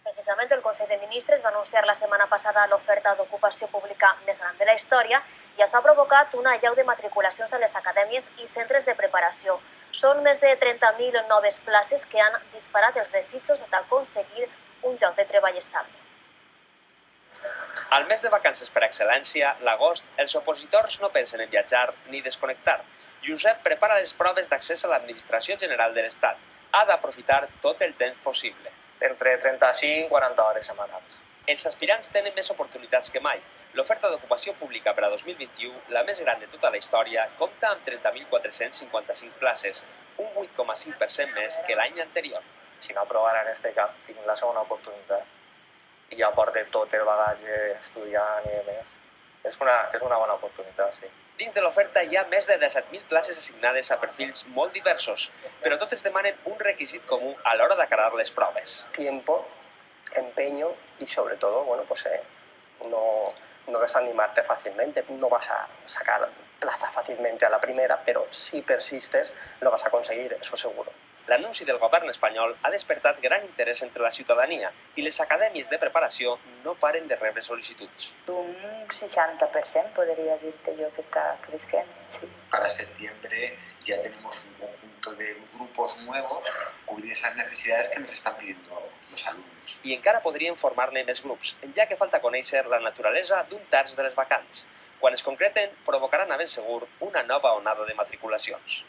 Precisament el Consell de Ministres va anunciar la setmana passada l'oferta d'ocupació pública més gran de la història i això ha provocat una allau de matriculacions a les acadèmies i centres de preparació. Són més de 30.000 noves places que han disparat els desitjos d'aconseguir un lloc de treball estable. Al mes de vacances per excel·lència, l'agost, els opositors no pensen en viatjar ni desconnectar. Josep prepara les proves d'accés a l'Administració General de l'Estat. Ha d'aprofitar tot el temps possible. Entre 35 i 40 hores setmanals. Els aspirants tenen més oportunitats que mai. L'oferta d'ocupació pública per a 2021, la més gran de tota la història, compta amb 30.455 places, un 8,5% més que l'any anterior. Si no aprovara en este cap, tinc la segona oportunitat. I ja porto tot el bagatge estudiant i més. És una bona oportunitat, sí. Dins de l'oferta hi ha més de 17.000 places assignades a perfils molt diversos, però totes demanen un requisit comú a l'hora d'acabar les proves. Tiempo, empeño y sobre todo, no desanimarte fácilmente. No vas a sacar plaza fácilmente a la primera, pero si persistes lo vas a conseguir, eso seguro. L'anunci del govern espanyol ha despertat gran interès entre la ciutadania i les acadèmies de preparació no paren de rebre sol·licituds. Un 60% podría decirte yo que está creciendo, sí. Para septiembre ya tenemos un conjunto de grupos nuevos cubrir esas necesidades que nos están pidiendo los alumnos. I encara podrien formar-ne més grups, ja que falta conèixer la naturalesa d'un terç de les vacants. Quan es concreten, provocaran a ben segur una nova onada de matriculacions.